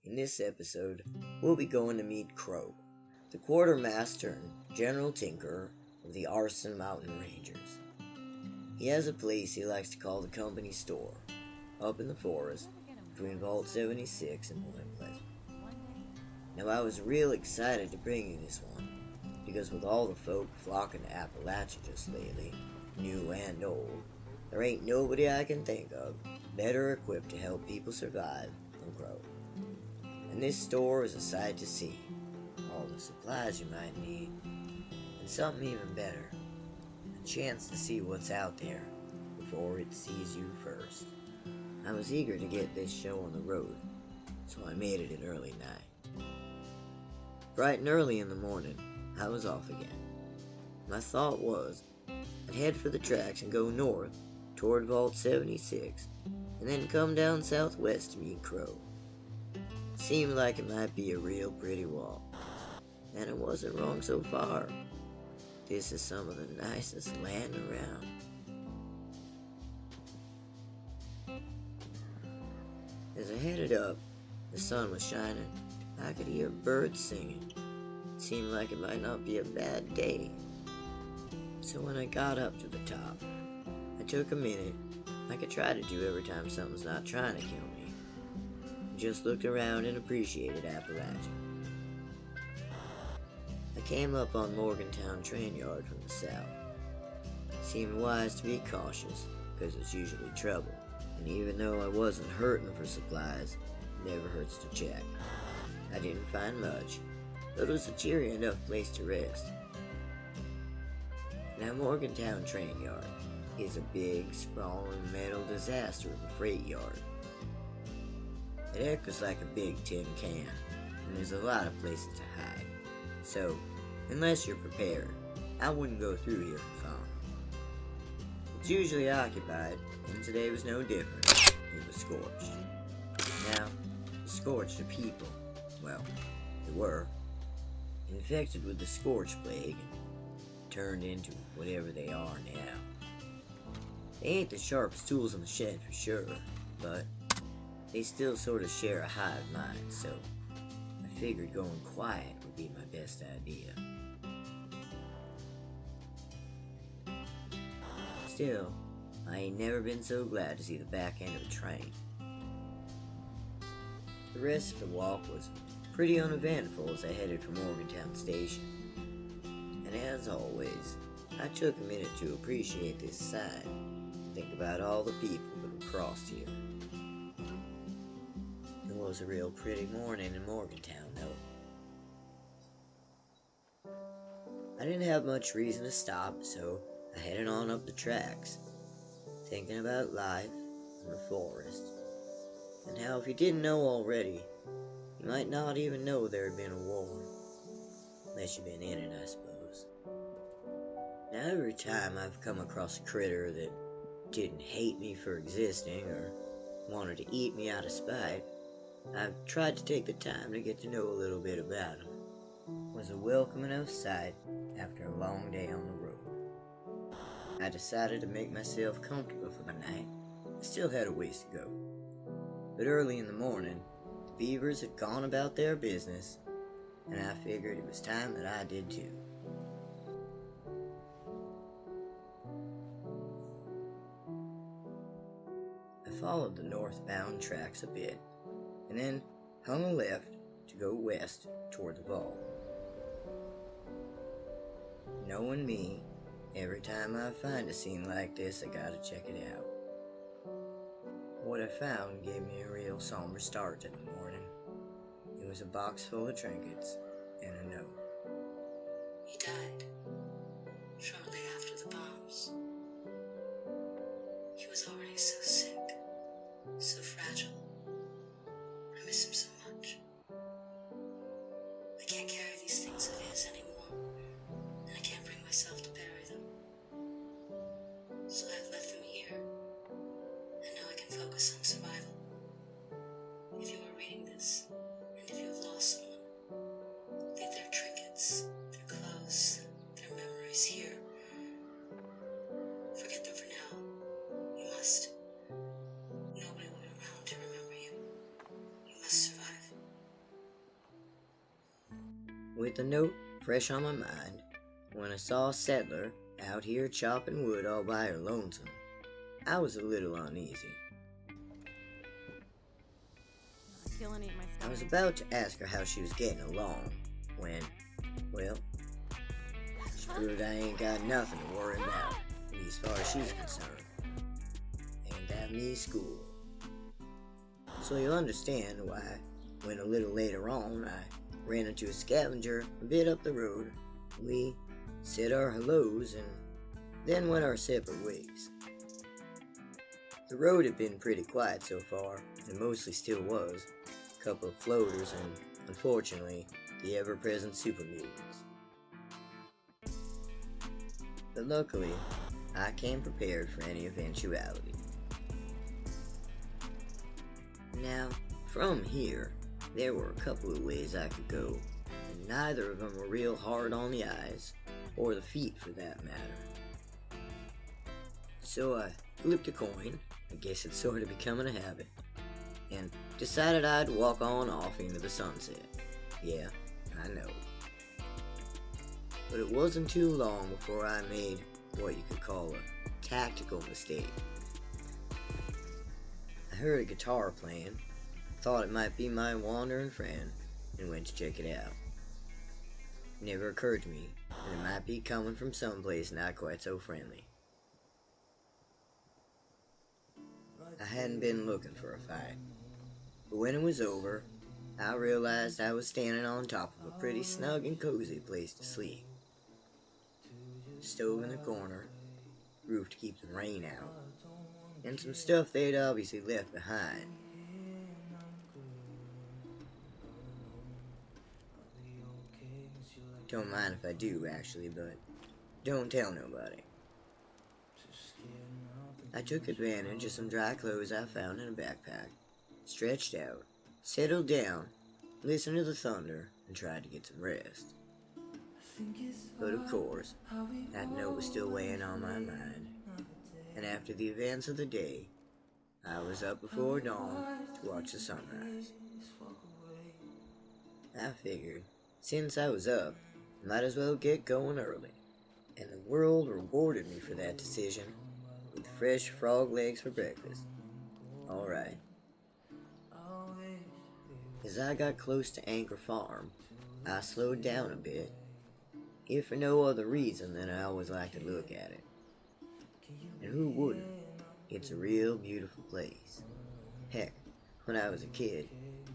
In this episode, we'll be going to meet Crowe, the quartermaster and general tinkerer of the Arson Mountain Rangers. He has a place he likes to call the company store, up in the forest between Vault 76 and Point Pleasant. Now I was real excited to bring you this one, because with all the folk flocking to Appalachia just lately, new and old, there ain't nobody I can think of better equipped to help people survive than Crowe. And this store is a sight to see. All the supplies you might need, and something even better, a chance to see what's out there before it sees you first. I was eager to get this show on the road, so I made it an early night. Bright and early in the morning, I was off again. My thought was, I'd head for the tracks and go north toward Vault 76, and then come down southwest to meet Crowe. Seemed like it might be a real pretty walk, and it wasn't wrong so far. This is some of the nicest land around. As I headed up, the sun was shining. I could hear birds singing. It seemed like it might not be a bad day. So when I got up to the top, I took a minute, like I try to do every time something's not trying to kill me. Just looked around and appreciated Appalachia. I came up on Morgantown train yard from the south. It seemed wise to be cautious, because it's usually trouble, and even though I wasn't hurting for supplies, it never hurts to check. I didn't find much, but it was a cheery enough place to rest. Now Morgantown train yard is a big, sprawling metal disaster of a freight yard. It echoes like a big tin can, and there's a lot of places to hide. So, unless you're prepared, I wouldn't go through here for fun. It's usually occupied, and today was no different. It was scorched. Now, the scorched are people, well, they were, infected with the scorch plague and turned into whatever they are now. They ain't the sharpest tools in the shed for sure, but they still sort of share a hive mind, so I figured going quiet would be my best idea. Still, I ain't never been so glad to see the back end of a train. The rest of the walk was pretty uneventful as I headed for Morgantown Station. And as always, I took a minute to appreciate this sight and think about all the people that have crossed here. It was a real pretty morning in Morgantown, though. I didn't have much reason to stop, so I headed on up the tracks, thinking about life in the forest, and how if you didn't know already, you might not even know there had been a war, unless you've been in it, I suppose. Now every time I've come across a critter that didn't hate me for existing or wanted to eat me out of spite, I've tried to take the time to get to know a little bit about him. It was a welcome enough sight after a long day on the road. I decided to make myself comfortable for the night. I still had a ways to go. But early in the morning, the beavers had gone about their business, and I figured it was time that I did too. I followed the northbound tracks a bit, and then hung a left to go west toward the vault. Knowing me, every time I find a scene like this, I gotta check it out. What I found gave me a real somber start to the morning. It was a box full of trinkets and a note. He died shortly after the bombs. He was already so sick, so fragile. I miss him so much. I can't carry these things of his anymore, and I can't bring myself to bury them. So I've left them here, and now I can focus on survival. If you are reading this, and if you have lost someone, leave their trinkets, their clothes, their memories here. Forget them for now. You must. Nobody will be around to remember you. You must survive. with the note fresh on my mind, when I saw a settler out here chopping wood all by her lonesome, I was a little uneasy. I was about to ask her how she was getting along when, well, screwed, I ain't got nothing to worry about, at least as far as she's concerned. Ain't that me school? So you'll understand why, when a little later on I ran into a scavenger a bit up the road, we said our hellos and then went our separate ways. The road had been pretty quiet so far, and mostly still was. A couple of floaters and, unfortunately, the ever-present super mutants. But luckily, I came prepared for any eventuality. Now, from here, there were a couple of ways I could go, and neither of them were real hard on the eyes, or the feet for that matter. So I flipped a coin, I guess it's sort of becoming a habit, and decided I'd walk on off into the sunset. Yeah, I know. But it wasn't too long before I made what you could call a tactical mistake. I heard a guitar playing, thought it might be my wandering friend, and went to check it out. It never occurred to me that it might be coming from someplace not quite so friendly. I hadn't been looking for a fight, but when it was over, I realized I was standing on top of a pretty snug and cozy place to sleep. Stove in the corner, roof to keep the rain out, and some stuff they'd obviously left behind. Don't mind if I do, actually, but don't tell nobody. I took advantage of some dry clothes I found in a backpack, stretched out, settled down, listened to the thunder, and tried to get some rest. But of course, that note was still weighing on my mind, and after the events of the day, I was up before dawn to watch the sunrise. I figured, since I was up, I might as well get going early, and the world rewarded me for that decision with fresh frog legs for breakfast. Alright. As I got close to Anchor Farm, I slowed down a bit, if for no other reason than I always like to look at it. And who wouldn't? It's a real beautiful place. Heck, when I was a kid,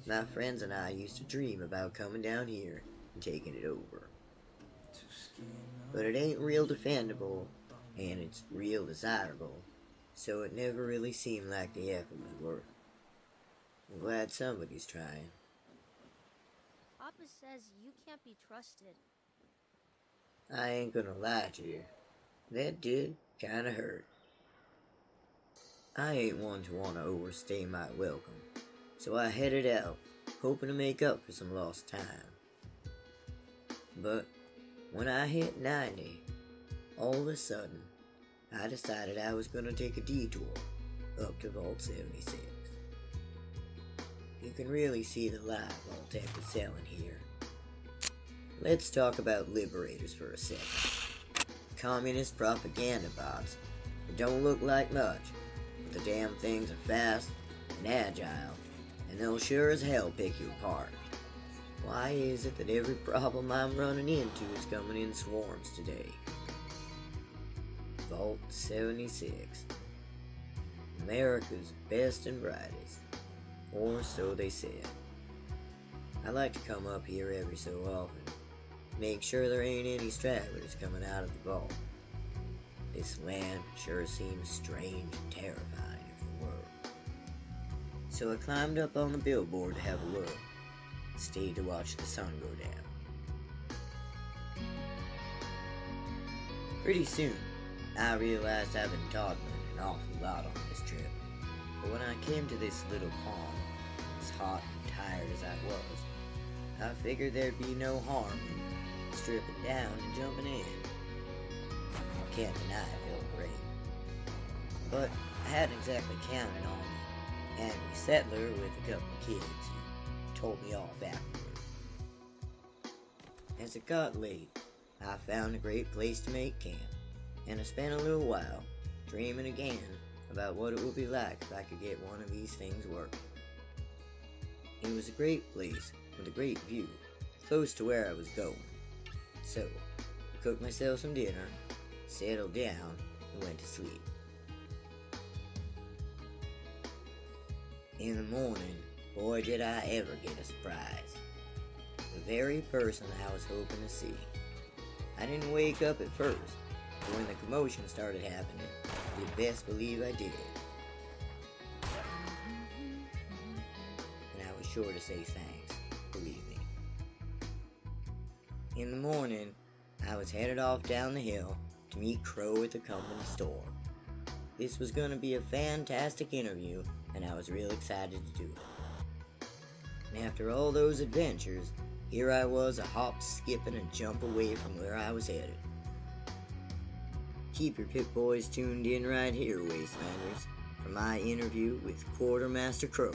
my friends and I used to dream about coming down here and taking it over. But it ain't real defendable, and it's real desirable, so it never really seemed like the effort was worth it. I'm glad somebody's trying. Papa says you can't be trusted. I ain't gonna lie to you. That did kinda hurt. I ain't one to wanna overstay my welcome, so I headed out, hoping to make up for some lost time. But when I hit 90, all of a sudden, I decided I was gonna take a detour up to Vault 76. You can really see the live Vault-Tec is selling here. Let's talk about liberators for a second. Communist propaganda bots that don't look like much, but the damn things are fast and agile, and they'll sure as hell pick you apart. Why is it that every problem I'm running into is coming in swarms today? Vault 76. America's best and brightest. Or so they said. I like to come up here every so often, make sure there ain't any stragglers coming out of the vault. This land sure seems strange and terrifying if it were. So I climbed up on the billboard to have a look, stayed to watch the sun go down. Pretty soon, I realized I've been toddling an awful lot on this trip, but when I came to this little pond, as hot and tired as I was, I figured there'd be no harm in stripping down and jumping in. I can't deny it felt great, but I hadn't exactly counted on an angry settler with a couple of kids who told me off afterward. As it got late, I found a great place to make camp, and I spent a little while dreaming again about what it would be like if I could get one of these things working. It was a great place with a great view, close to where I was going. So, I cooked myself some dinner, settled down, and went to sleep. In the morning, boy did I ever get a surprise. The very person I was hoping to see. I didn't wake up at first, but when the commotion started happening, you'd best believe I did. And I was sure to say thanks, believe me. In the morning, I was headed off down the hill to meet Crowe at the company store. This was going to be a fantastic interview, and I was real excited to do it. And after all those adventures, here I was a hop, skip, and a jump away from where I was headed. Keep your Pip Boys tuned in right here, Wastelanders, for my interview with Quartermaster Crowe.